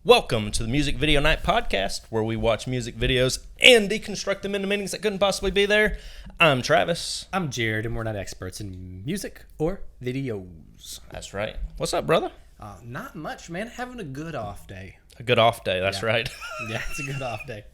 Welcome to the Music Video Night Podcast, where we watch music videos and deconstruct them into meanings that couldn't possibly be there. I'm Travis. I'm Jared, and we're not experts in music or videos. That's right. What's up, brother? Not much, man. Having a good off day. A good off day, that's right. Yeah, it's a good off day.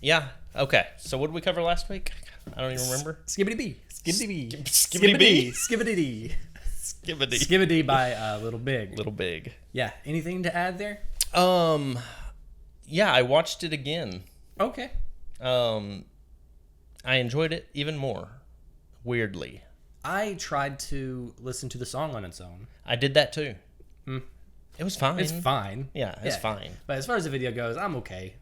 Yeah, okay. So what did we cover last week? I don't even remember. Skibbity bee. Skibbity bee. Skibbity bee. Skibbity dee. Skibbity. Skibbity by Little Big. Little Big. Yeah. Anything to add there? Yeah, I watched it again. Okay. I enjoyed it even more. Weirdly. I tried to listen to the song on its own. I did that too. It was fine. It's fine. Yeah, it's fine. But as far as the video goes, I'm okay.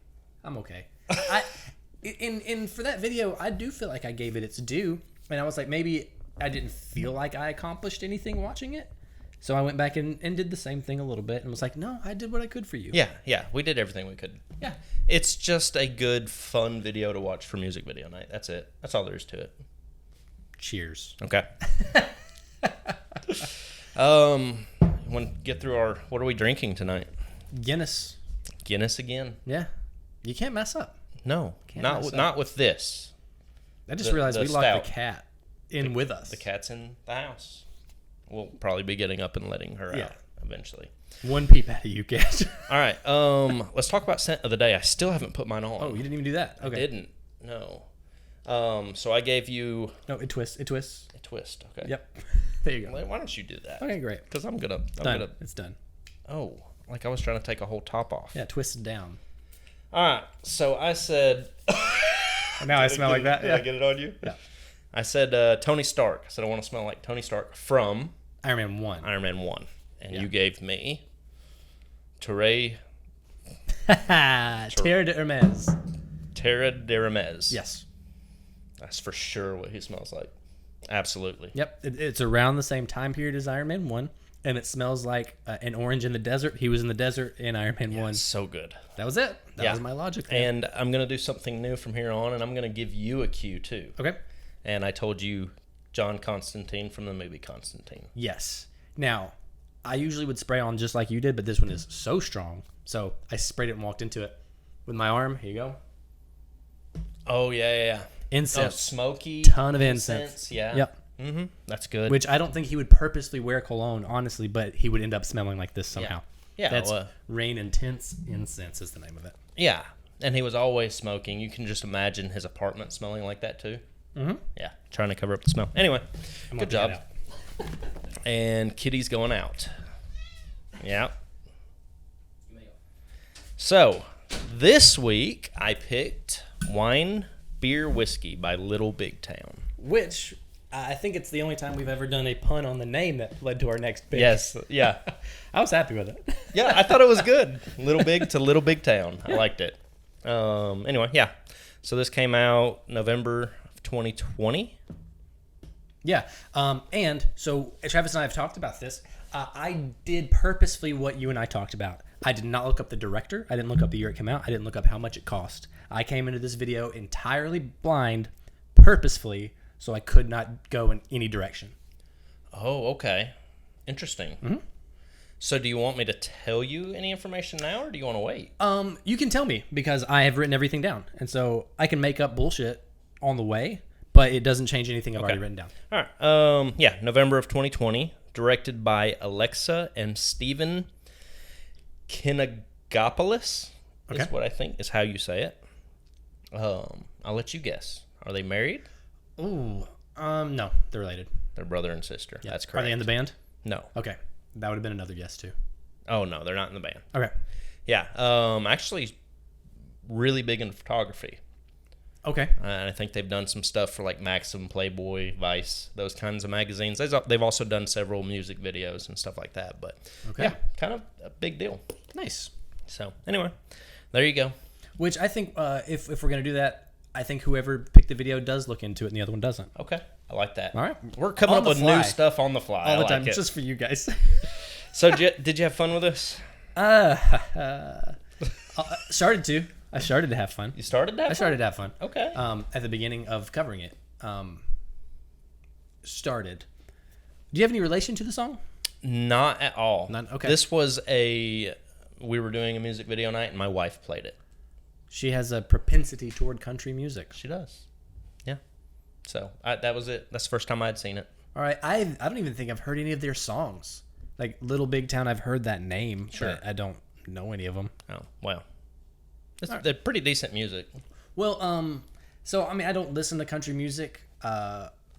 In for that video, I do feel like I gave it its due, and I was like, maybe I didn't feel like I accomplished anything watching it, so I went back and did the same thing a little bit, and was like, no, I did what I could for you. Yeah, we did everything we could. Yeah, it's just a good, fun video to watch for music video night. That's it. That's all there is to it. Cheers. Okay. Want to get through our? What are we drinking tonight? Guinness. Guinness again? Yeah, you can't mess up. No, not with this. I just realized we stout. locked the cat in with us. The cat's in the house. We'll probably be getting up and letting her out eventually. One peep out of you, cat. All right. Let's talk about scent of the day. I still haven't put mine on. Oh, you didn't even do that. Okay. I didn't. No. So I gave you. No, it twists. It twists. A twist. Okay. Yep. There you go. Why don't you do that? Okay, great. Because I'm gonna. It's done. Oh, like I was trying to take a whole top off. Yeah, twist it down. All right. So I said. Now I smell like that. Did I get it on you? Yeah. I said Tony Stark. I said I want to smell like Tony Stark from Iron Man 1. Iron Man 1. And you gave me Terra Terra de Hermes. Terra de Hermes. Yes. That's for sure what he smells like. Absolutely. Yep. It's around the same time period as Iron Man 1. And it smells like an orange in the desert. He was in the desert in Iron Man 1. So good. That was it. That was my logic there. And I'm going to do something new from here on, and I'm going to give you a cue, too. Okay. And I told you John Constantine from the movie Constantine. Yes. Now, I usually would spray on just like you did, but this one is so strong. So I sprayed it and walked into it with my arm. Here you go. Oh, yeah. Incense. Oh, smoky. Ton of incense. Yeah. Yep. Mm-hmm. That's good. Which I don't think he would purposely wear cologne, honestly, but he would end up smelling like this somehow. Yeah. That's Rain Intense Incense is the name of it. Yeah. And he was always smoking. You can just imagine his apartment smelling like that, too. Mm-hmm. Yeah. Trying to cover up the smell. Anyway, good job. And Kitty's going out. Yeah. So, this week I picked Wine, Beer, Whiskey by Little Big Town. Which I think it's the only time we've ever done a pun on the name that led to our next pick. Yes. Yeah. I was happy with it. Yeah, I thought it was good. Little Big to Little Big Town. I liked it. Anyway, yeah. So this came out November of 2020. Yeah. And so Travis and I have talked about this. I did purposefully what you and I talked about. I did not look up the director. I didn't look up the year it came out. I didn't look up how much it cost. I came into this video entirely blind, purposefully, so I could not go in any direction. Oh, okay. Interesting. Mm-hmm. So do you want me to tell you any information now, or do you want to wait? You can tell me, because I have written everything down. And so I can make up bullshit on the way, but it doesn't change anything I've already written down. All right. Yeah, November of 2020, directed by Alexa and Stephen Kinagopoulos, is what I think is how you say it. I'll let you guess. Are they married? Ooh, no, they're related. They're brother and sister. Yeah. That's correct. Are they in the band? No. Okay, that would have been another guess too. Oh no, they're not in the band. Okay. Yeah. Actually, really big into photography. Okay. And I think they've done some stuff for like Maxim, Playboy, Vice, those kinds of magazines. They've also done several music videos and stuff like that. But yeah, kind of a big deal. Nice. So anyway, there you go. Which I think if we're going to do that, I think whoever picked the video does look into it and the other one doesn't. Okay. I like that. All right. We're coming up with new stuff on the fly. All the time, just for you guys. So did you have fun with this? Started to. I started to have fun. You started to have fun? I started to have fun. Okay. At the beginning of covering it. Started. Do you have any relation to the song? Not at all. None? Okay. This was a we were doing a music video night, and my wife played it. She has a propensity toward country music. She does. Yeah. So that was it. That's the first time I'd seen it. All right. I don't even think I've heard any of their songs. Like Little Big Town, I've heard that name. Sure. But I don't know any of them. Oh, well. They're pretty decent music. Well, so, I mean, I don't listen to country music.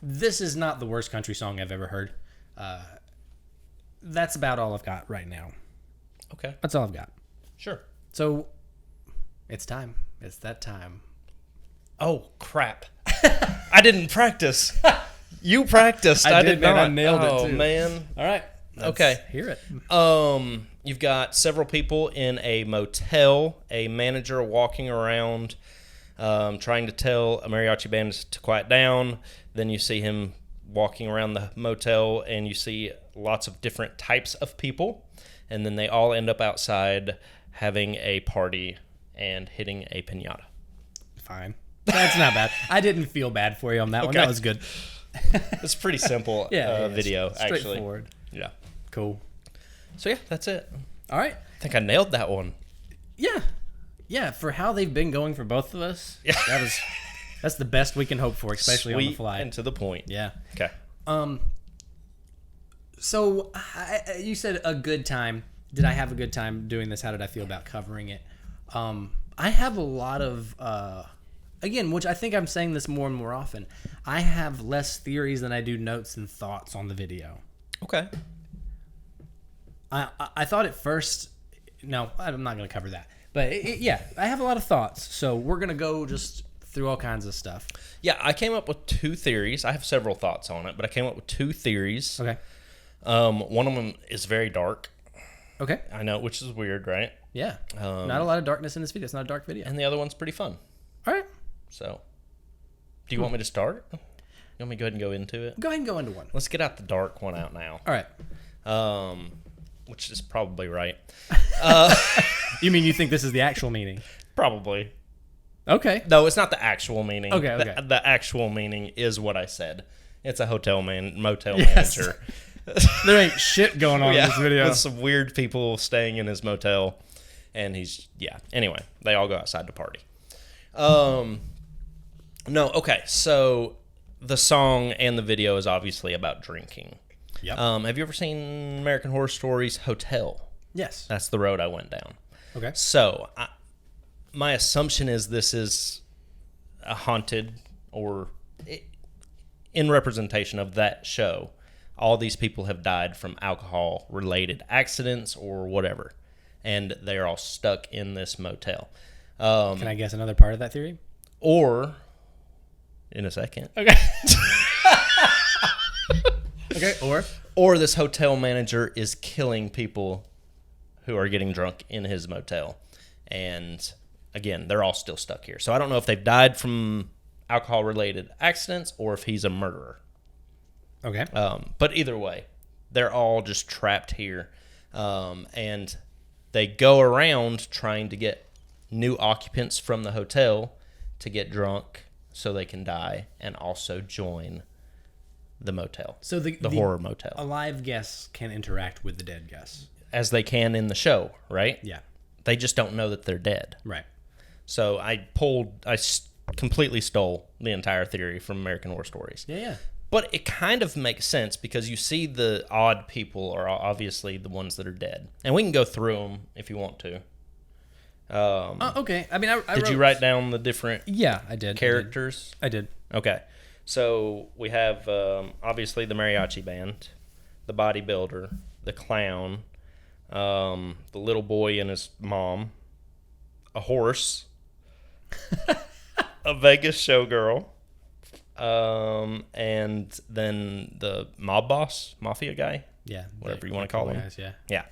This is not the worst country song I've ever heard. That's about all I've got right now. Okay. That's all I've got. Sure. So, it's time. It's that time. Oh, crap. I didn't practice. You practiced. I did man. not. I nailed it, Oh, too. man. All right. Okay. Hear it. You've got several people in a motel, a manager walking around trying to tell a mariachi band to quiet down. Then you see him walking around the motel, and you see lots of different types of people. And then they all end up outside having a party and hitting a piñata. Fine. That's not bad. I didn't feel bad for you on that one. That was good. It's a pretty simple video, actually. Straightforward. Yeah. Cool. So, yeah, that's it. All right. I think I nailed that one. Yeah. Yeah, for how they've been going for both of us, Yeah. that's the best we can hope for, especially Sweet on the fly. and to the point. Yeah. Okay. So you said a good time. Did I have a good time doing this? How did I feel about covering it? I have a lot of again, which I think I'm saying this more and more often. I have less theories than I do notes and thoughts on the video. Okay. I thought at first, no, I'm not going to cover that. But yeah, I have a lot of thoughts. So we're going to go just through all kinds of stuff. Yeah, I came up with 2 theories. I have several thoughts on it, but I came up with 2 theories. Okay. One of them is very dark. Okay. I know, which is weird, right? Yeah. Not a lot of darkness in this video. It's not a dark video. And the other one's pretty fun. All right. So, do you want me to start? You want me to go ahead and go into it? Go ahead and go into one. Let's get out the dark one out now. All right. Which is probably right. You mean you think this is the actual meaning? Probably. Okay. No, it's not the actual meaning. Okay. The actual meaning is what I said. It's a motel Yes. manager. There ain't shit going on in this video. With some weird people staying in his motel. And anyway, they all go outside to party. No, okay, so the song and the video is obviously about drinking. Yep. Have you ever seen American Horror Story's Hotel? Yes. That's the road I went down. Okay. So, my assumption is this is a haunted or in representation of that show. All these people have died from alcohol-related accidents or whatever, and they are all stuck in this motel. Can I guess another part of that theory? Or, in a second. Okay. Okay, Or this hotel manager is killing people who are getting drunk in his motel. And, again, they're all still stuck here. So I don't know if they've died from alcohol-related accidents or if he's a murderer. Okay. But either way, they're all just trapped here. And they go around trying to get new occupants from the hotel to get drunk so they can die and also join the motel. So the horror motel. Alive guests can interact with the dead guests. As they can in the show, right? Yeah. They just don't know that they're dead. Right. So I completely stole the entire theory from American Horror Stories. Yeah. But it kind of makes sense because you see the odd people are obviously the ones that are dead. And we can go through them if you want to. Okay. I mean, Did you write down the different Yeah, I did. characters? I did. Okay. So we have obviously the mariachi band, the bodybuilder, the clown, the little boy and his mom, a horse, a Vegas showgirl, and then the mafia guy. Yeah. Whatever you want to call him. Guys, yeah. Yeah.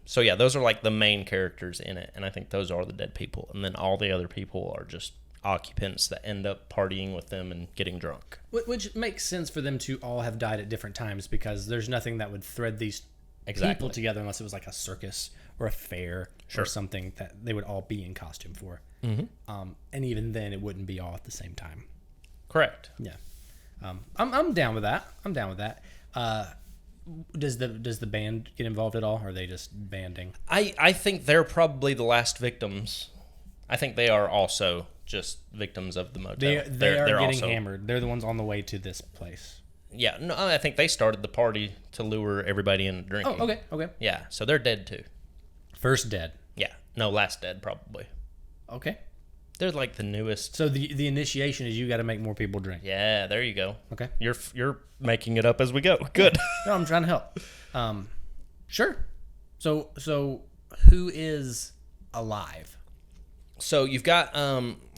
So yeah, those are like the main characters in it, and I think those are the dead people, and then all the other people are just occupants that end up partying with them and getting drunk. Which makes sense for them to all have died at different times because there's nothing that would thread these people together unless it was like a circus or a fair or something that they would all be in costume for. Mm-hmm. And even then, it wouldn't be all at the same time. Correct. Yeah. I'm down with that. Does the band get involved at all, or are they just banding? I think they're probably the last victims. I think they are also just victims of the motel. They are they're getting also hammered. They're the ones on the way to this place. Yeah, no, I think they started the party to lure everybody into drinking. Oh, okay. Yeah, so they're dead too. First dead. Yeah, no, last dead probably. Okay. They're like the newest. So the initiation is you got to make more people drink. Yeah, there you go. Okay. You're making it up as we go. Good. No, I'm trying to help. Sure. So who is alive? So you've got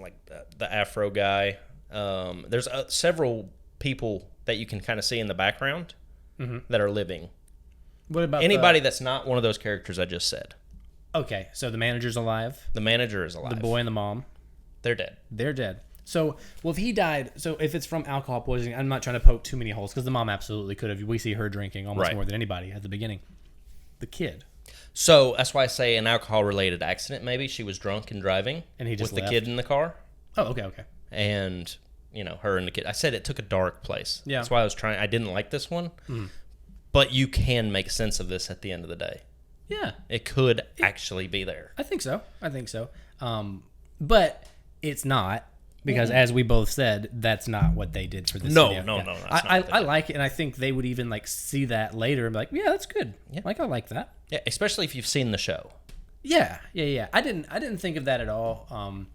like the Afro guy. There's several people that you can kind of see in the background that are living. What about anybody that's not one of those characters I just said? Okay, so the manager's alive. The manager is alive. The boy and the mom. They're dead. They're dead. So, well, if he died, so if it's from alcohol poisoning, I'm not trying to poke too many holes because the mom absolutely could have. We see her drinking almost more than anybody at the beginning. The kid. So that's why I say an alcohol-related accident. Maybe she was drunk and driving, and he just with left. the kid in the car. Oh, okay. And her and the kid. I said it took a dark place. Yeah. That's why I didn't like this one. But you can make sense of this at the end of the day. Yeah. It could actually be there. I think so. But it's not. Because as we both said, that's not what they did for this video. No. I like it, and I think they would even like see that later and be like, yeah, that's good. Yeah. Like I like that. Yeah, especially if you've seen the show. Yeah. I didn't think of that at all.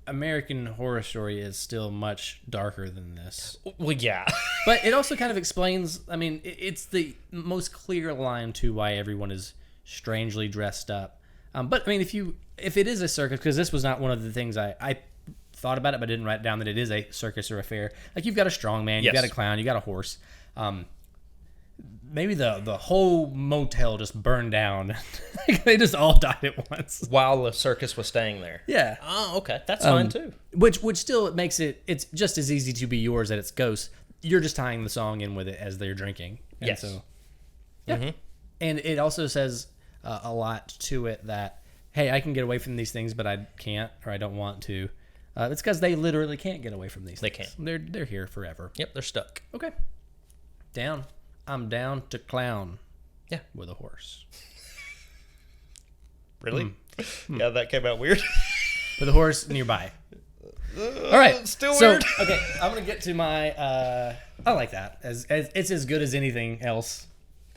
American Horror Story is still much darker than this. Well, yeah. But it also kind of explains, I mean, it's the most clear line to why everyone is strangely dressed up. But I mean, if it is a circus, because this was not one of the things I thought about it, but didn't write down that it is a circus or a fair. Like you've got a strong man, you've got a clown, you got a horse. Maybe the whole motel just burned down. They just all died at once while the circus was staying there. Yeah. Oh, okay, that's fine too. Which still makes it's just as easy to be yours that it's ghosts. You're just tying the song in with it as they're drinking. And yes. So, yeah. And it also says a lot to it that hey, I can get away from these things, but I can't or I don't want to. It's because they literally can't get away from these things. They can't. They're here forever. Yep, they're stuck. Okay. I'm down to clown. Yeah. With a horse. Really? Yeah, that came out weird. With a horse nearby. All right. Still weird. Okay, I'm going to get to my... I like that. As it's as good as anything else.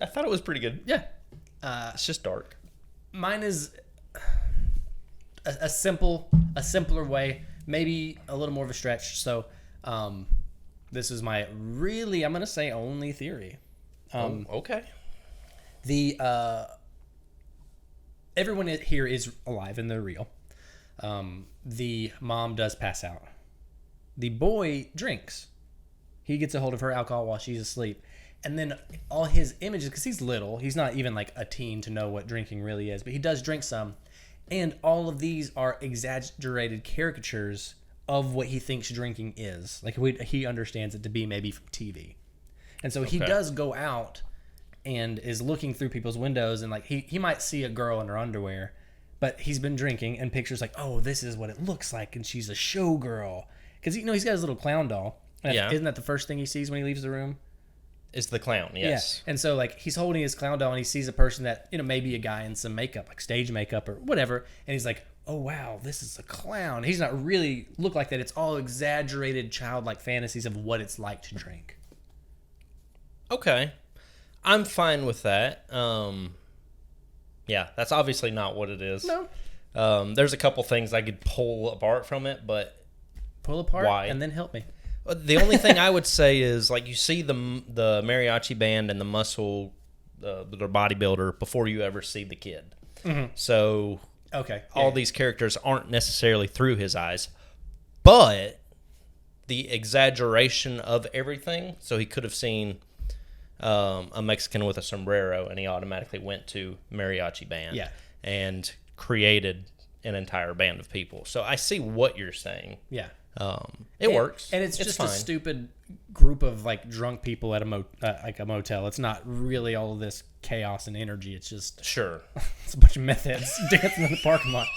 I thought it was pretty good. Yeah. It's just dark. Mine is a simpler way. Maybe a little more of a stretch. So this is my really, I'm going to say only theory. Okay. Everyone here is alive and they're real. The mom does pass out. The boy drinks. He gets a hold of her alcohol while she's asleep. And then all his images, because he's little, he's not even like a teen to know what drinking really is, but he does drink some. And all of these are exaggerated caricatures of what he thinks drinking is. Like he understands it to be maybe from TV. And so he does go out and is looking through people's windows and like he might see a girl in her underwear, but he's been drinking and pictures like, oh, this is what it looks like and she's a showgirl. Because he's got his little clown doll. Yeah. Isn't that the first thing he sees when he leaves the room? Is the clown, yes. Yeah. And so like he's holding his clown doll and he sees a person that, maybe a guy in some makeup, like stage makeup or whatever, and he's like, oh wow, this is a clown. He's not really look like that. It's all exaggerated childlike fantasies of what it's like to drink. Okay. I'm fine with that. Yeah, that's obviously not what it is. No. There's a couple things I could pull apart from it, but pull apart why? And then help me. The only thing I would say is like you see the mariachi band and the muscle, the bodybuilder before you ever see the kid. Mm-hmm. So okay, all these characters aren't necessarily through his eyes, but the exaggeration of everything. So he could have seen a Mexican with a sombrero, and he automatically went to mariachi band. Yeah. And created an entire band of people. So I see what you're saying. Yeah. It works. And it's just fine. a stupid group of like drunk people at a motel. It's not really all of this chaos and energy. It's just sure. It's a bunch of meth heads dancing in the parking lot.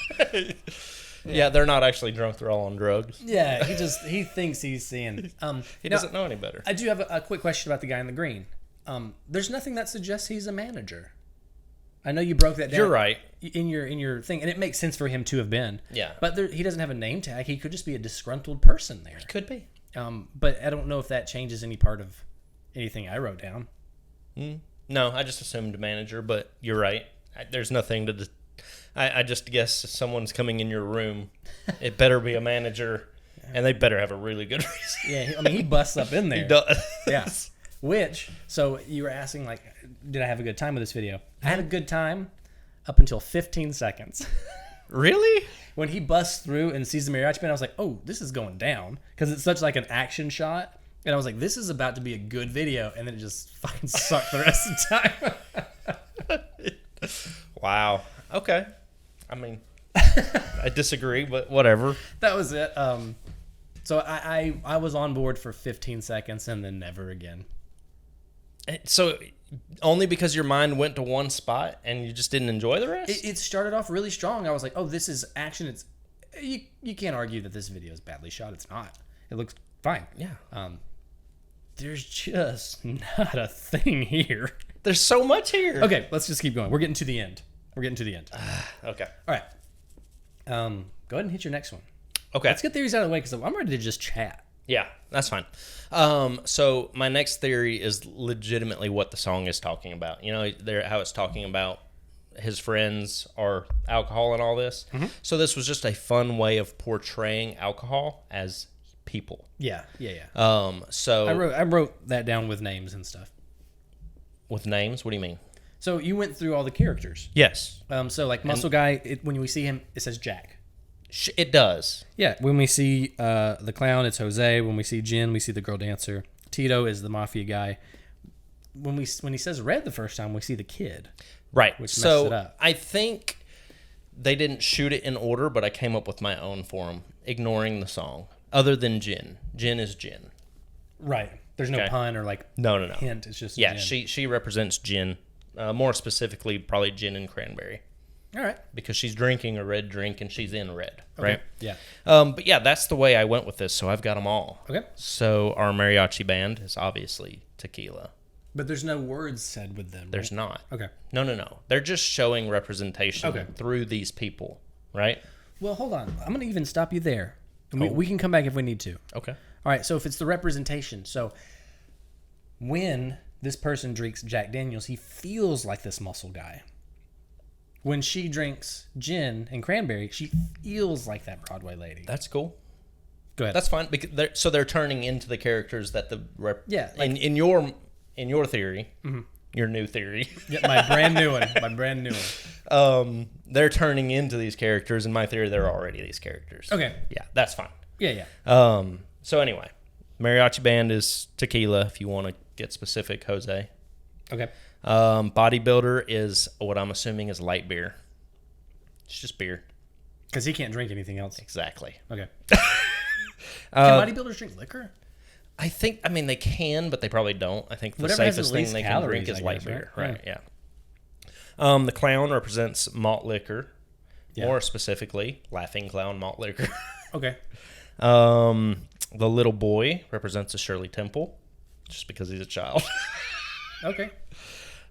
Yeah, they're not actually drunk. They're all on drugs. Yeah, he thinks he's seeing. He doesn't know any better. I do have a quick question about the guy in the green. There's nothing that suggests he's a manager. I know you broke that down. You're right. In your thing, and it makes sense for him to have been. Yeah. But he doesn't have a name tag. He could just be a disgruntled person there. Could be. But I don't know if that changes any part of anything I wrote down. No, I just assumed manager, but you're right. There's nothing to... I just guess if someone's coming in your room, it better be a manager, and they better have a really good reason. Yeah, I mean, he busts up in there. He does. Yeah. So you were asking, like, did I have a good time with this video? I had a good time up until 15 seconds. Really? When he busts through and sees the mariachi band, I was like, oh, this is going down. Because it's such like an action shot. And I was like, this is about to be a good video. And then it just fucking sucked the rest of the time. Wow. Okay. I mean, I disagree, but whatever. That was it. So I was on board for 15 seconds and then never again. So only because your mind went to one spot and you just didn't enjoy the rest? It started off really strong. I was like, oh, this is action. It's you can't argue that this video is badly shot. It's not. It looks fine. Yeah. There's just not a thing here. There's so much here. Okay, let's just keep going. We're getting to the end. Okay. All right. Go ahead and hit your next one. Okay. Let's get theories out of the way because I'm ready to just chat. Yeah, that's fine. So my next theory is legitimately what the song is talking about. You know, how it's talking about his friends are alcohol and all this. Mm-hmm. So this was just a fun way of portraying alcohol as people. Yeah. So I wrote that down with names and stuff. With names? What do you mean? So you went through all the characters. Yes. So like Muscle Guy, when we see him, it says Jack. It does. Yeah. When we see the clown, it's Jose. When we see Jen, we see the girl dancer. Tito is the mafia guy. When he says Red the first time, we see the kid. Right. Which messed it up. I think they didn't shoot it in order, but I came up with my own for them, ignoring the song. Other than Jen. Jen is Jen. Right. There's no pun or like no hint. It's just yeah. Jen. She represents Jen. More specifically, probably gin and cranberry. All right. Because she's drinking a red drink and she's in red, right? Yeah. But yeah, that's the way I went with this, so I've got them all. Okay. So our mariachi band is obviously tequila. But there's no words said with them. There's not. Okay. No. They're just showing representation through these people, right? Well, hold on. I'm going to even stop you there. We can come back if we need to. Okay. All right. So if it's the representation, so when this person drinks Jack Daniels, he feels like this muscle guy. When she drinks gin and cranberry, she feels like that Broadway lady. That's cool. Go ahead. That's fine. Because they're turning into the characters that the like, in your theory, your new theory. Yeah, my brand new one. They're turning into these characters. In my theory, they're already these characters. Okay. Yeah, that's fine. Yeah. So anyway, mariachi band is tequila. If you want to get specific, Jose. Okay. Bodybuilder is what I'm assuming is light beer. It's just beer. Because he can't drink anything else. Exactly. Okay. Can bodybuilders drink liquor? I mean, they can, but they probably don't. I think the Whatever safest thing they can drink is light beer. Right, yeah. The clown represents malt liquor. Yeah. More specifically, Laughing Clown malt liquor. Okay. The little boy represents a Shirley Temple, just because he's a child. Okay.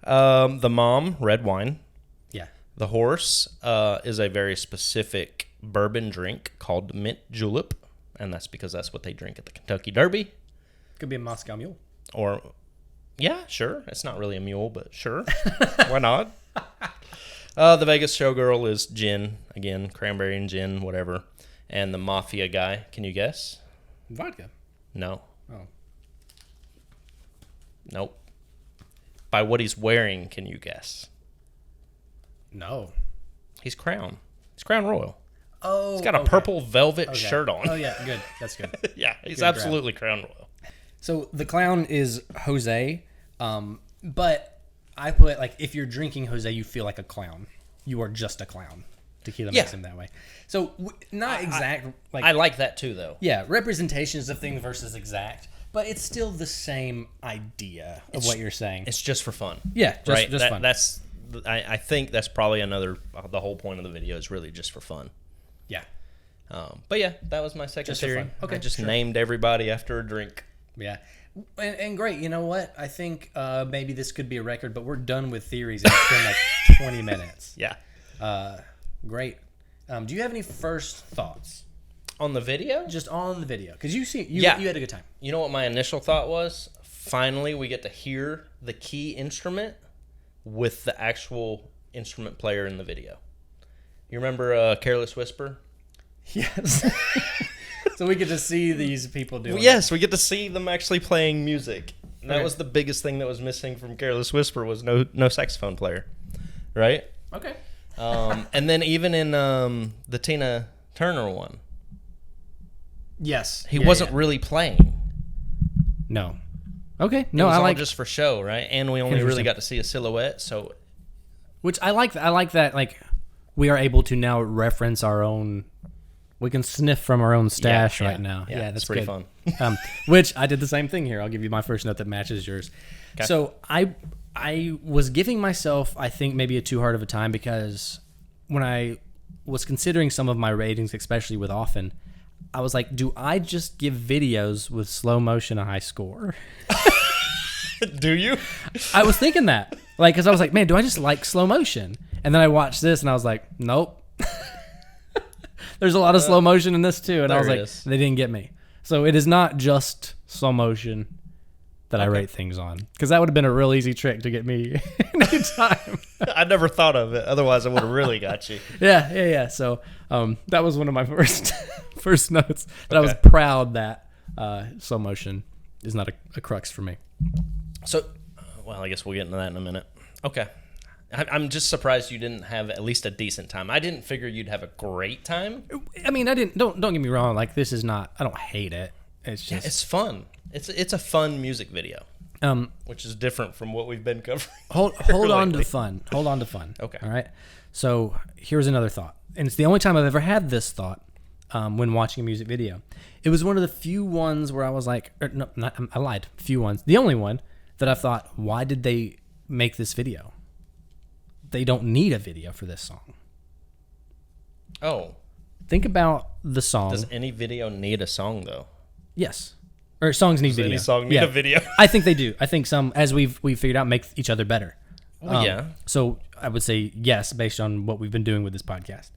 The mom, red wine. Yeah. The horse is a very specific bourbon drink called mint julep, and that's because that's what they drink at the Kentucky Derby. Could be a Moscow Mule. Or, yeah, sure. It's not really a mule, but sure. Why not? The Vegas showgirl is gin. Again, cranberry and gin, whatever. And the mafia guy, can you guess? Vodka. No. Oh. Nope. By what he's wearing, can you guess? No. He's Crown. He's Crown Royal. Oh. He's got a purple velvet shirt on. Oh, yeah. Good. That's good. Yeah, he's good absolutely Crown Royal. So the clown is Jose, but I put, like, if you're drinking Jose, you feel like a clown. You are just a clown. Tequila makes him that way. So not exact. I like that too, though. Yeah, representations of things versus exact. But it's still the same idea of what you're saying. It's just for fun. Yeah, just fun. I think that's probably the whole point of the video is really just for fun. Yeah. But yeah, that was my second Just for theory. fun. Okay, I just named everybody after a drink. Yeah. And great. You know what? I think maybe this could be a record, but we're done with theories. And it's been like 20 minutes. Yeah. Great. Do you have any first thoughts On the video? just on the video? Because you Yeah. had a good time. You know what my initial thought was? Finally, we get to hear the key instrument with the actual instrument player in the video. You remember Careless Whisper? Yes. So we get to see these people doing. Well, yes, we get to see them actually playing music. And that Okay. was the biggest thing that was missing from Careless Whisper was no saxophone player, right? Okay. And then even in the Tina Turner one, Yes. he wasn't really playing. No. Okay. It No, was I all like just for show, right? And we only really Interesting. got to see a silhouette, so which I like. I like that. Like we are able to now reference our own. We can sniff from our own stash right now. Yeah, that's it's pretty good. fun. Which I did the same thing here. I'll give you my first note that matches yours. Okay. So I was giving myself, I think, maybe a too hard of a time because when I was considering some of my ratings, especially with Often, I was like, do I just give videos with slow motion a high score? Do you? I was thinking that. Like, because I was like, man, do I just like slow motion? And then I watched this and I was like, nope. There's a lot of slow motion in this too. And I was there it like, is. they didn't get me. So it is not just slow motion that I rate things on. Because that would have been a real easy trick to get me anytime. I never thought of it. Otherwise, I would have really got you. Yeah. So that was one of my first notes. That I was Okay. proud that slow motion is not a crux for me. So, well, I guess we'll get into that in a minute. Okay. I'm just surprised you didn't have at least a decent time. I didn't figure you'd have a great time. I mean, I didn't. Don't get me wrong. Like, this is not. I don't hate it. It's just. It's fun. It's a fun music video, which is different from what we've been covering. Hold on to lately. fun. Hold on to fun. Okay. All right. So here's another thought, and it's the only time I've ever had this thought when watching a music video. It was one of the few ones where I was like, I lied. Few ones. The only one that I thought, why did they make this video? They don't need a video for this song. Oh, Think about the song. does any video need a song though? Yes. Or songs need Does video. any song need a video? I think they do. I think some, as we've figured out, make each other better. Well, yeah. So I would say yes, based on what we've been doing with this podcast.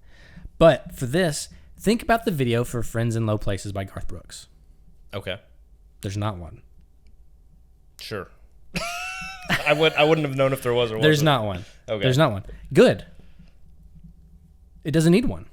But for this, think about the video for Friends in Low Places by Garth Brooks. Okay. There's not one. Sure. I wouldn't have known if there was or wasn't. There's not one. Okay. There's not one. Good. It doesn't need one.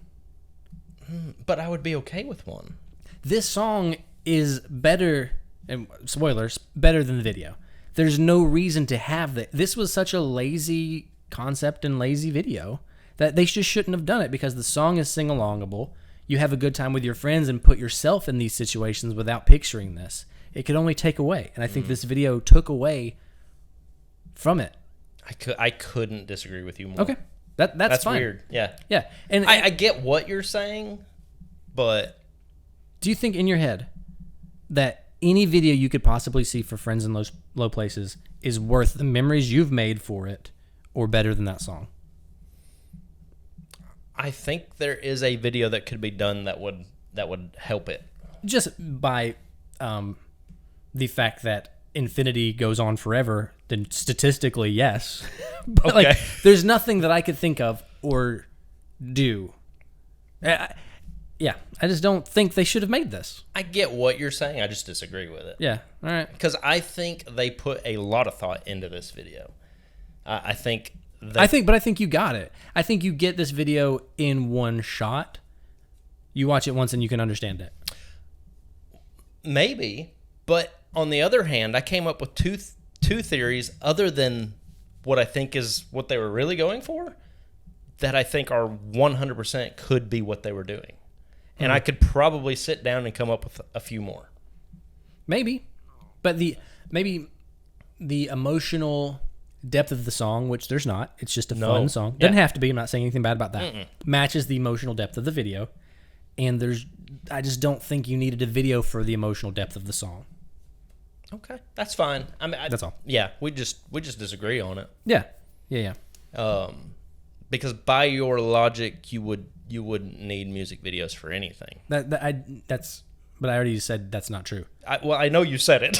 But I would be okay with one. This song is better, and spoilers, better than the video. There's no reason to have that. This was such a lazy concept and lazy video that they just shouldn't have done it because the song is sing-alongable. You have a good time with your friends and put yourself in these situations without picturing this. It could only take away. And I think this video took away from it. I couldn't disagree with you more. Okay. That's fine. weird. Yeah. Yeah. And I get what you're saying, but do you think in your head that any video you could possibly see for Friends in Low Places is worth the memories you've made for it or better than that song? I think there is a video that could be done that would help it. Just by the fact that infinity goes on forever, then statistically, yes. But Okay. like, there's nothing that I could think of or do. Yeah, I just don't think they should have made this. I get what you're saying. I just disagree with it. Yeah, all right. Because I think they put a lot of thought into this video. I think I think you got it. I think you get this video in one shot. You watch it once and you can understand it. maybe, but on the other hand, I came up with two theories other than what I think is what they were really going for that I think are 100% could be what they were doing. And I could probably sit down and come up with a few more. Maybe. But maybe the emotional depth of the song, which there's not, it's just a fun song. Doesn't have to be, I'm not saying anything bad about that. Matches the emotional depth of the video. And I just don't think you needed a video for the emotional depth of the song. Okay, that's fine. I mean, That's all. Yeah, we just disagree on it. Yeah. Because by your logic, you wouldn't need music videos for anything. But I already said that's not true. I know you said it.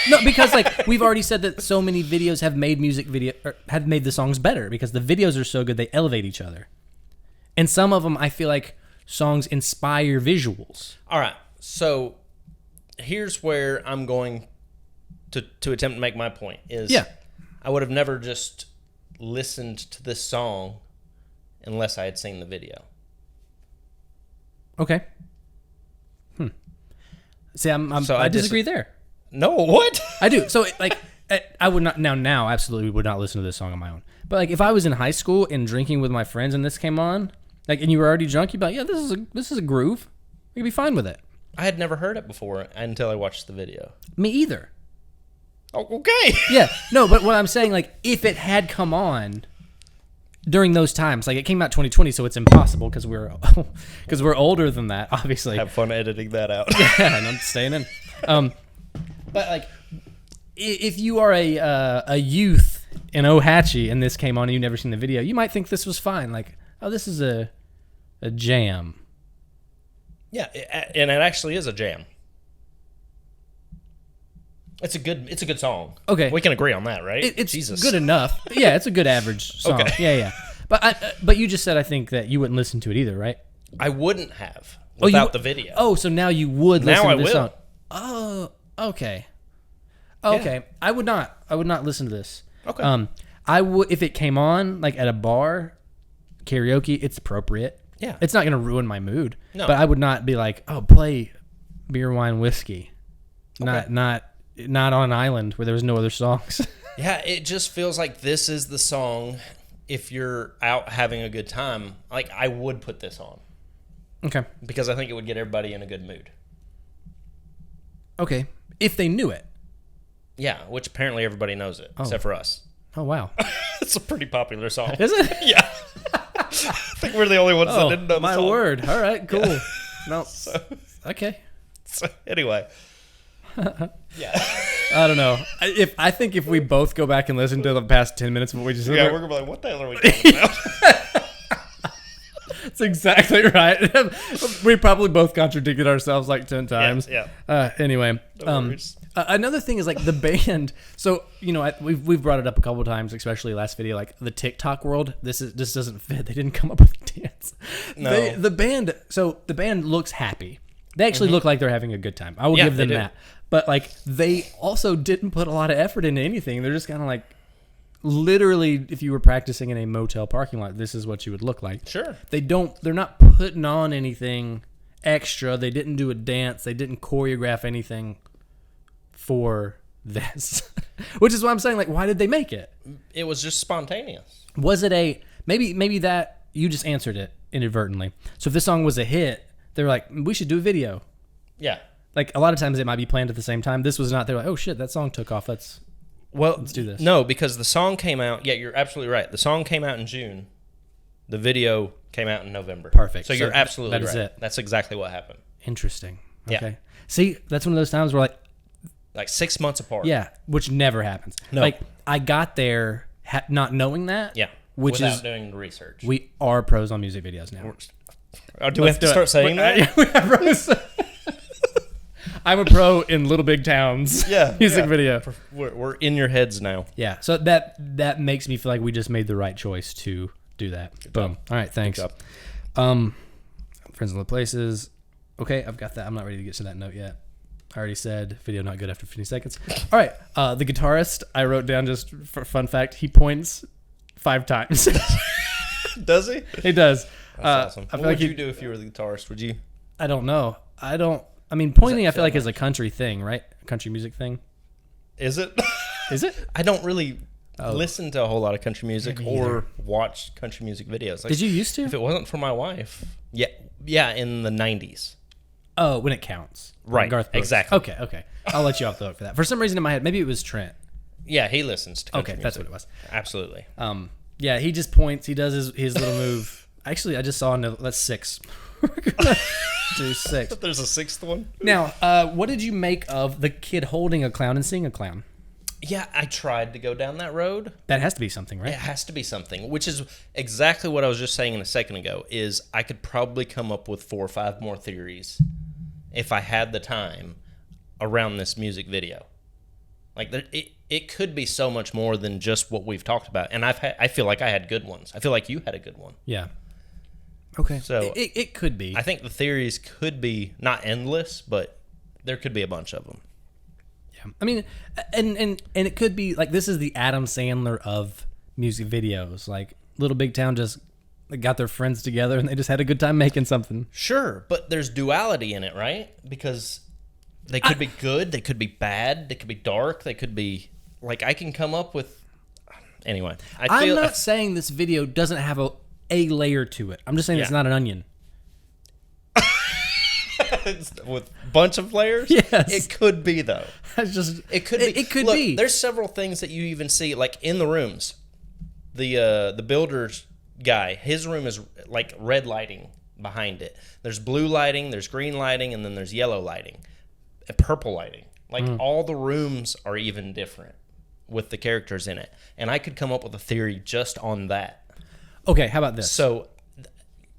No, because like we've already said that so many videos have made have made the songs better because the videos are so good they elevate each other. And some of them I feel like songs inspire visuals. All right. So here's where I'm going to attempt to make my point is I would have never just listened to this song unless I had seen the video. Okay. See, I disagree there. No, what? I do. So, like, I would not now absolutely would not listen to this song on my own. But like, if I was in high school and drinking with my friends and this came on, like, and you were already drunk, you'd be like, yeah, this is a groove. You'd be fine with it. I had never heard it before until I watched the video. Me either. Oh, okay. Yeah. No, but what I'm saying, like, if it had come on during those times, like it came out 2020, so it's impossible because we're older than that, obviously. Have fun editing that out. Yeah, and I'm staying in. But like, if you are a youth in Ohatchee and this came on and you've never seen the video, you might think this was fine. Like, oh, this is a jam. Yeah, and it actually is a jam. It's a good song. Okay, we can agree on that, right? It's Jesus. Good enough. Yeah, it's a good average song. Okay. Yeah. But you just said I think that you wouldn't listen to it either, right? I wouldn't have without the video. Oh, so now you would listen to this will. song. Oh, okay. Okay. Yeah. I would not listen to this. Okay. I would if it came on like at a bar, karaoke. It's appropriate. Yeah. It's not going to ruin my mood. No. But I would not be like, oh, play beer, wine, whiskey. Okay. Not on an island where there was no other songs. Yeah, it just feels like this is the song. If you're out having a good time, like I would put this on. Okay. Because I think it would get everybody in a good mood. Okay. If they knew it. Yeah, which apparently everybody knows it, except for us. Oh, wow. It's a pretty popular song. Is it? Yeah. I think we're the only ones that didn't know the song. My word. All right, cool. Yeah. No. Okay. So anyway. Yeah. I don't know. I think if we both go back and listen to the past 10 minutes of what we just we're gonna be like, what the hell are we talking about? That's exactly right. We probably both contradicted ourselves like 10 times. Yeah. Anyway, another thing is like the band. So we've brought it up a couple of times, especially last video. Like the TikTok world, this doesn't fit. They didn't come up with a dance. No. The band looks happy. They actually look like they're having a good time. I will give them that. But like they also didn't put a lot of effort into anything. They're just kind of like, literally, if you were practicing in a motel parking lot, this is what you would look like. Sure. They're not putting on anything extra. They didn't do a dance. They didn't choreograph anything for this. Which is why I'm saying, like, why did they make it? It was just spontaneous. Was it maybe that you just answered it inadvertently. So if this song was a hit, they were like, we should do a video. Yeah. Like a lot of times it might be planned at the same time. This was not. They're like, oh shit, that song took off. Let's do this. No, because the song came out. Yeah, you're absolutely right. The song came out in June. The video came out in November. Perfect. So you're absolutely that is right. it. That's exactly what happened. Interesting. Yeah. Okay. See, that's one of those times where like 6 months apart. Yeah, which never happens. No. Like I got there not knowing that. Yeah. Which without is doing research. We are pros on music videos now. Do we have to start saying that? We have pros. I'm a pro in Little Big Towns. Yeah, music video. We're in your heads now. Yeah, so that makes me feel like we just made the right choice to do that. Good Boom. job. All right, thanks. Good job. Friends in Low Places. Okay, I've got that. I'm not ready to get to that note yet. I already said video not good after 50 seconds. All right, the guitarist, I wrote down just for fun fact, he points 5 times. Does he? He does. That's awesome. I feel What like would you do if you were the guitarist? Would you? I don't know. I mean, pointing I feel like is a country thing, right? A country music thing. Is it? Is it? I don't really listen to a whole lot of country music Me or neither. watch country music videos. Like, Did you used to? If it wasn't for my wife. Yeah, in the 90s. Oh, when it counts. Right, Garth Brooks. exactly. Okay. I'll let you off the hook for that. For some reason in my head, maybe it was Trent. Yeah, he listens to country Okay, music. that's what it was. Absolutely. Yeah, he just points. He does his little move. Actually, I just saw that's 6. We're gonna do 6. There's a 6th one. Now, what did you make of the kid holding a clown and seeing a clown? Yeah, I tried to go down that road. That has to be something, right? It has to be something, which is exactly what I was just saying a second ago, is I could probably come up with 4 or 5 more theories if I had the time around this music video. Like it could be so much more than just what we've talked about. And I feel like I had good ones. I feel like you had a good one. Yeah. Okay. So it could be. I think the theories could be not endless, but there could be a bunch of them. Yeah. I mean, and it could be like this is the Adam Sandler of music videos. Like Little Big Town just got their friends together and they just had a good time making something. Sure, but there's duality in it, right? Because they could be good, they could be bad, they could be dark, they could be like I can come up with. Anyway, I'm not saying this video doesn't have a layer to it. I'm just saying it's not an onion. With a bunch of layers? Yes. It could be, though. It could be. It could Look, be. There's several things that you even see, like in the rooms. The builder's guy, his room is like red lighting behind it. There's blue lighting, there's green lighting, and then there's yellow lighting, and purple lighting. Like all the rooms are even different with the characters in it. And I could come up with a theory just on that. Okay, how about this? So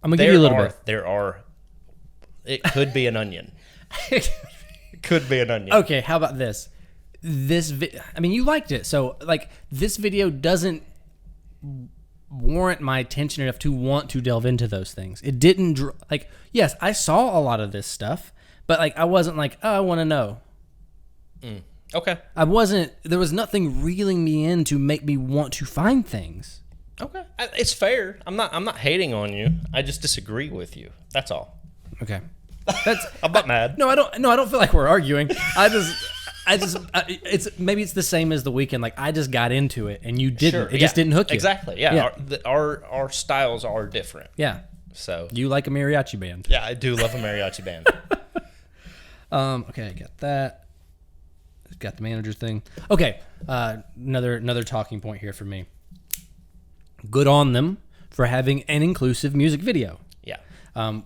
I'm going to give you a little bit. It could be an onion. It could be an onion. Okay, how about this? I mean, you liked it. So, like, this video doesn't warrant my attention enough to want to delve into those things. It didn't, like, yes, I saw a lot of this stuff, but, like, I wasn't like, oh, I want to know. Okay. There was nothing reeling me in to make me want to find things. Okay. It's fair. I'm not hating on you. I just disagree with you. That's all. Okay. I'm not mad. No, I don't feel like we're arguing. It's the same as the weekend. Like I just got into it and you didn't. Sure, it just didn't hook you. Exactly. Yeah. Our styles are different. Yeah. So you like a mariachi band. Yeah, I do love a mariachi band. Okay, I got that. Got the manager thing. Okay. Another talking point here for me. Good on them for having an inclusive music video. Yeah.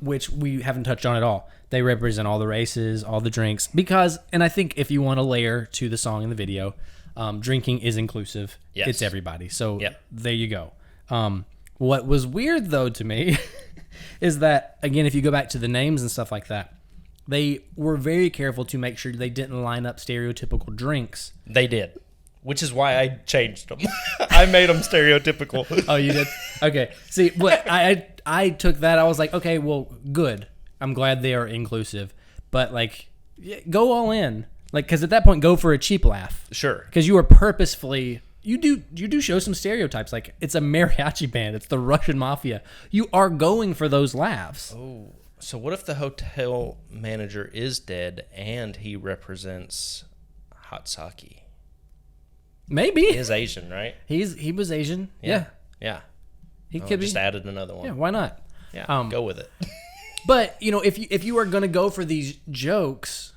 Which we haven't touched on at all. They represent all the races, all the drinks, and I think if you want a layer to the song and the video, drinking is inclusive. Yes. It's everybody. So There you go. What was weird though to me is that, again, if you go back to the names and stuff like that, they were very careful to make sure they didn't line up stereotypical drinks. They did. Which is why I changed them. I made them stereotypical. Oh, you did? Okay. See, but I took that. I was like, okay, well, good. I'm glad they are inclusive. But, like, go all in. Like, because at that point, go for a cheap laugh. Sure. Because you are purposefully... You do show some stereotypes. Like, it's a mariachi band. It's the Russian mafia. You are going for those laughs. Oh. So what if the hotel manager is dead and he represents hot sake? Maybe. He is Asian, right? He was Asian. Yeah. He could just be. added another one. Yeah, why not? Yeah, go with it. But, if you are going to go for these jokes,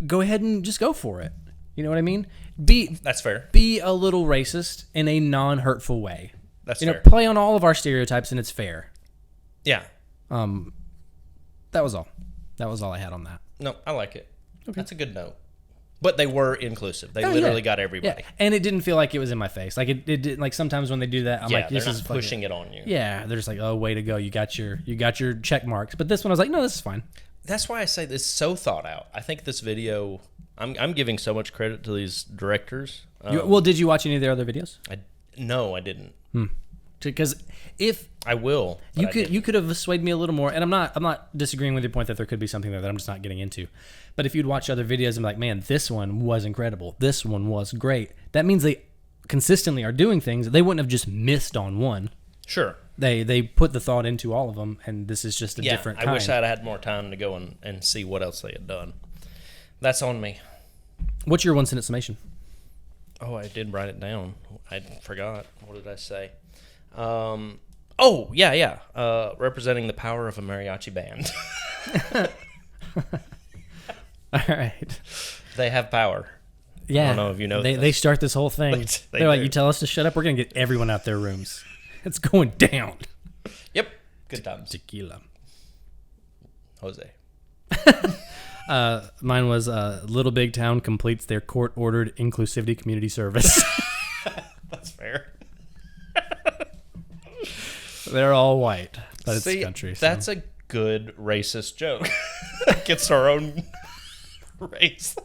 go ahead and just go for it. You know what I mean? That's fair. Be a little racist in a non-hurtful way. That's fair. Play on all of our stereotypes and it's fair. Yeah. That was all. That was all I had on that. No, I like it. Okay. That's a good note. But they were inclusive. They literally got everybody. Yeah. And it didn't feel like it was in my face. Like it didn't, like sometimes when they do that, I'm like, this is pushing it on you. Yeah, they're just like, oh, way to go. You got your check marks. But this one I was like, no, this is fine. That's why I say this is so thought out. I think this video, I'm giving so much credit to these directors. Did you watch any of their other videos? No, I didn't. Because if I will, you could have swayed me a little more, and I'm not disagreeing with your point that there could be something there that I'm just not getting into. But if you'd watch other videos and be like, man, this one was incredible, this one was great, that means they consistently are doing things. They wouldn't have just missed on one. Sure. They put the thought into all of them, and this is just a different kind. I wish I'd had more time to go and see what else they had done. That's on me. What's your 1 sentence summation? Oh, I did write it down. I forgot. What did I say? Representing the power of a mariachi band. All right. They have power. Yeah. I don't know if you know they start this whole thing. They're like, you tell us to shut up, we're going to get everyone out their rooms. It's going down. Yep. Good times. Tequila. Jose. Mine was Little Big Town completes their court-ordered inclusivity community service. That's fair. They're all white, but it's country. So. That's a good racist joke. Against our own race.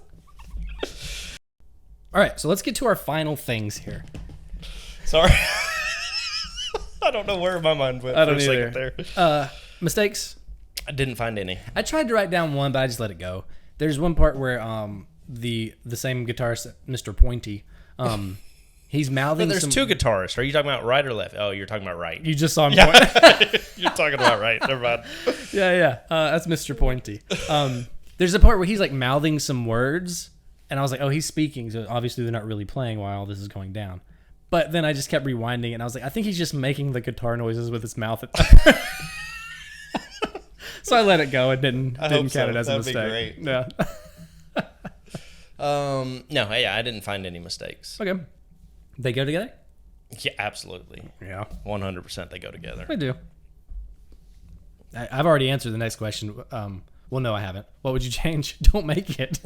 All right, so let's get to our final things here. Sorry. I don't know where my mind went for a second there. Mistakes? I didn't find any. I tried to write down one, but I just let it go. There's one part where the same guitarist, Mr. Pointy, he's mouthing. But there's two guitarists. Are you talking about right or left? Oh, you're talking about right. You just saw him point. You're talking about right. Never mind. Yeah. That's Mr. Pointy. There's a part where he's like mouthing some words, and I was like, oh, he's speaking, so obviously they're not really playing while all this is going down. But then I just kept rewinding, and I was like, I think he's just making the guitar noises with his mouth. So I let it go. It didn't count it as a mistake. That'd be great. Yeah. No, yeah, I didn't find any mistakes. Okay. They go together? Yeah, absolutely. Yeah. 100% they go together. They do. I've already answered the next question. Well, no, I haven't. What would you change? Don't make it.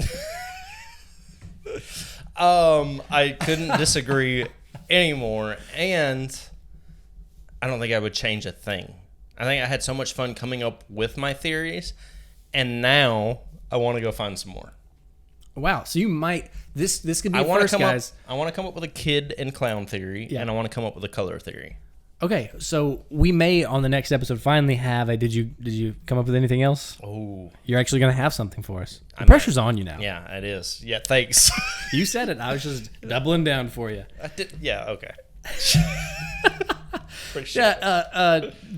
I couldn't disagree anymore, and I don't think I would change a thing. I think I had so much fun coming up with my theories, and now I want to go find some more. Wow. So you might this could be first, guys. I want to come up with a kid and clown theory, and I want to come up with a color theory. Okay, so we may on the next episode finally have a. Did you come up with anything else? Oh, you're actually going to have something for us. The pressure's on you now. Yeah, it is. Yeah, thanks. You said it. I was just doubling down for you. I did. Yeah. Okay.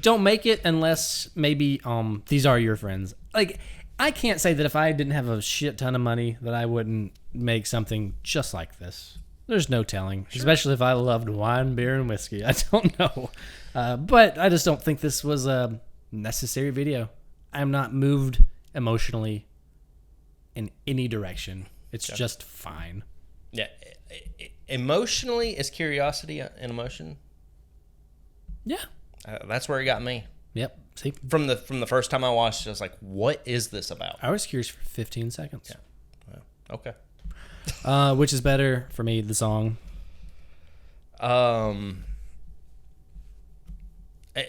Don't make it unless maybe these are your friends. Like, I can't say that if I didn't have a shit ton of money that I wouldn't make something just like this. There's no telling, especially if I loved wine, beer, and whiskey. I don't know. But I just don't think this was a necessary video. I'm not moved emotionally in any direction. It's just fine. Yeah. Emotionally, is curiosity an emotion? Yeah. That's where it got me. Yep. See? From the first time I watched it, I was like, what is this about? I was curious for 15 seconds. Yeah. Well, okay. Which is better for me, the song?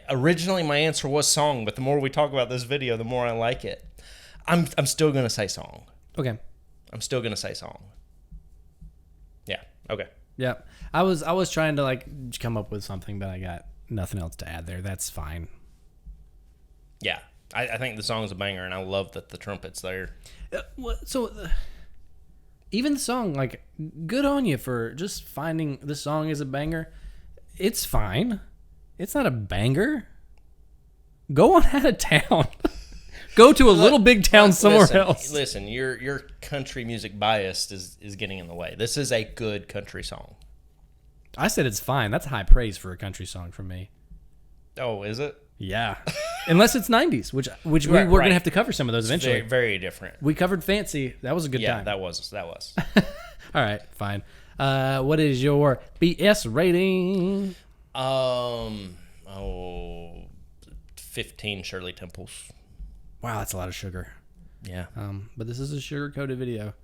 Originally, my answer was song, but the more we talk about this video, the more I like it. I'm still gonna say song. Okay. I'm still gonna say song. Yeah. Okay. Yeah. I was trying to like come up with something, but I got nothing else to add there. That's fine. Yeah. I think the song's a banger, and I love that the trumpet's there. Even the song, like, good on you for just finding the song as a banger. It's fine. It's not a banger. Go on out of town. Go to a little big town somewhere else. Listen, your country music bias is getting in the way. This is a good country song. I said it's fine. That's high praise for a country song from me. Oh, is it? Yeah. Unless it's 90s, which we're going to have to cover some of those eventually. Very, very different. We covered Fancy. That was a good time. Yeah, that was. All right, fine. What is your BS rating? 15 Shirley Temples. Wow, that's a lot of sugar. Yeah. But this is a sugar-coated video.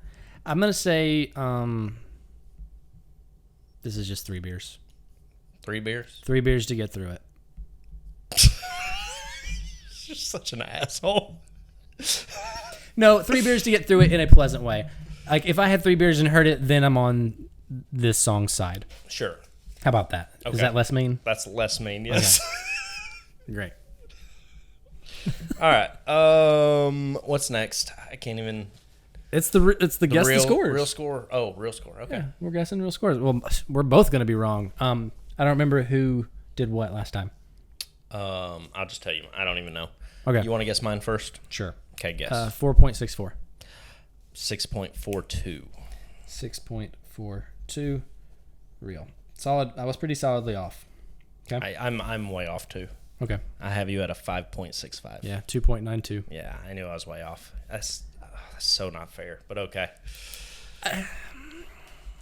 I'm going to say this is just 3 beers. 3 beers? 3 beers to get through it. You're such an asshole. No, 3 beers to get through it in a pleasant way. Like, if I had 3 beers and heard it, then I'm on this song's side. Sure. How about that? Okay. Is that less mean? That's less mean, yes. Okay. Great. All right. What's next? I can't even... It's the guess the scores. Real score. Oh, real score. Okay. Yeah, we're guessing real scores. Well, we're both going to be wrong. I don't remember who did what last time. I'll just tell you. I don't even know. Okay. You want to guess mine first? Sure. Okay, guess. 4.64. 6.42. 6.42. Real. Solid. I was pretty solidly off. Okay. I'm way off too. Okay. I have you at a 5.65. Yeah, 2.92. Yeah, I knew I was way off. That's so not fair, but okay.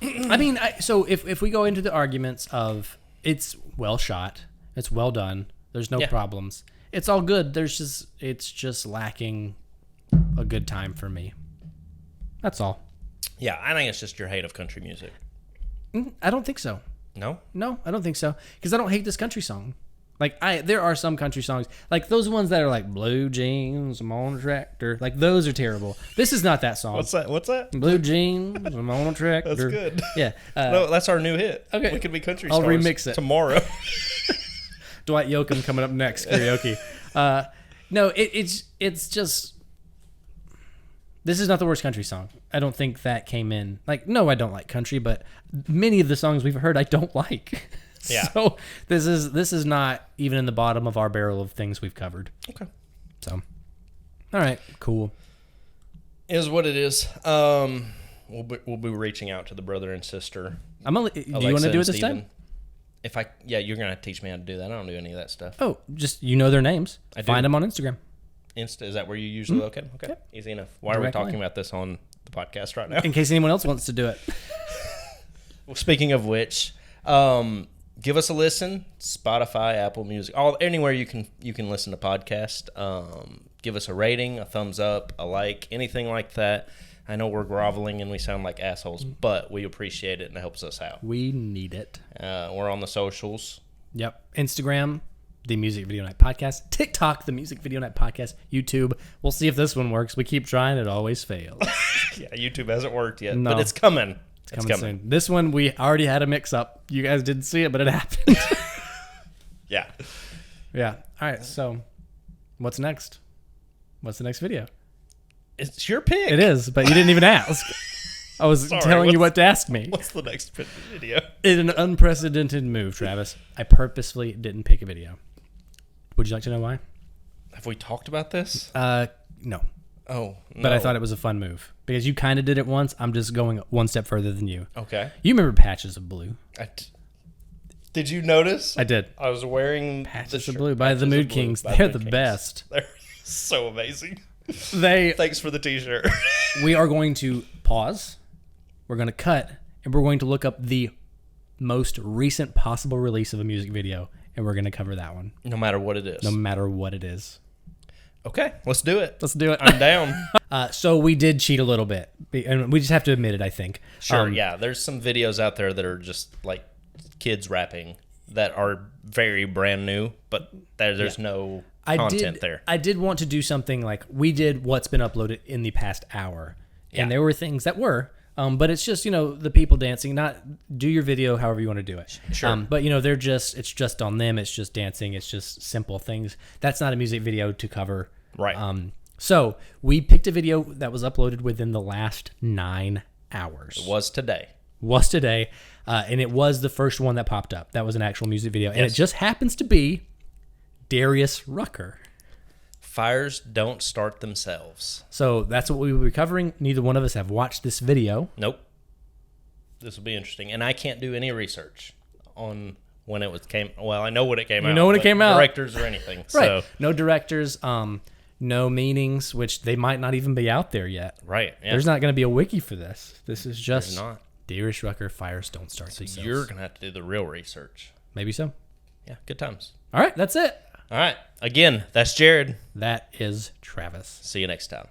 I mean, so if we go into the arguments of it's well shot, it's well done, there's no problems, it's all good. It's just lacking a good time for me. That's all. Yeah, I think it's just your hate of country music. I don't think so. No? No, I don't think so. Because I don't hate this country song. Like there are some country songs, like those ones that are like blue jeans, I'm on a tractor. Like those are terrible. This is not that song. What's that? Blue jeans, I'm on a tractor. That's good. Yeah. No, that's our new hit. Okay. We could be country I'll stars remix it tomorrow. Dwight Yoakam coming up next, karaoke. No, it's just. This is not the worst country song. I don't think that came in. Like, no, I don't like country, but many of the songs we've heard I don't like. Yeah. So this is not even in the bottom of our barrel of things we've covered. Okay. So, all right, cool. Is what it is. We'll be reaching out to the brother and sister. Do you want to do it this time? You're gonna teach me how to do that. I don't do any of that stuff. Oh, just their names. Find them on Instagram. Is that where you usually locate? Okay, Yep. Easy enough. Why are we talking about this on the podcast right now? In case anyone else wants to do it. Well, speaking of which, give us a listen. Spotify, Apple Music, anywhere you can listen to podcasts. Give us a rating, a thumbs up, a like, anything like that. I know we're groveling and we sound like assholes, but we appreciate it and it helps us out. We need it. We're on the socials. Yep. Instagram, the Music Video Night Podcast. TikTok, the Music Video Night Podcast. YouTube. We'll see if this one works. We keep trying. It always fails. Yeah, YouTube hasn't worked yet, No. but it's coming. It's coming soon. This one, we already had a mix-up. You guys didn't see it, but it happened. Yeah. Yeah. All right. So, what's next? What's the next video? It's your pick. It is, but you didn't even ask. I was telling you what to ask me. What's the next video? In an unprecedented move, Travis, I purposefully didn't pick a video. Would you like to know why? Have we talked about this? No. Oh, no. But I thought it was a fun move. Because you kind of did it once. I'm just going one step further than you. Okay. You remember Patches of Blue? Did you notice? I did. I was wearing Patches of Blue by the Mood Kings. They're the best. They're so amazing. They. Thanks for the t-shirt. We are going to pause. We're going to cut. And we're going to look up the most recent possible release of a music video. And we're going to cover that one. No matter what it is. No matter what it is. Okay, let's do it. Let's do it. I'm down. So we did cheat a little bit. And we just have to admit it, I think. Sure, yeah. There's some videos out there that are just like kids rapping that are very brand new, but there's no content there. I did want to do something like we did what's been uploaded in the past hour. And there were things that were. But it's just, the people dancing, not do your video however you want to do it. Sure. But, it's just on them. It's just dancing. It's just simple things. That's not a music video to cover. Right. So we picked a video that was uploaded within the last 9 hours. It was today. And it was the first one that popped up. That was an actual music video. And it just happens to be Darius Rucker. Fires don't start themselves. So that's what we will be covering. Neither one of us have watched this video. Nope. This will be interesting. And I can't do any research on when it came. Well, I know when it came out. You know when it came out. Directors or anything. Right. So. No directors, no meanings, which they might not even be out there yet. Right. Yeah. There's not going to be a wiki for this. This is just There's not. Darius Rucker, Fires Don't Start So Themselves. you're going to have to do the real research. Maybe so. Yeah, good times. All right, that's it. All right. Again, that's Jared. That is Travis. See you next time.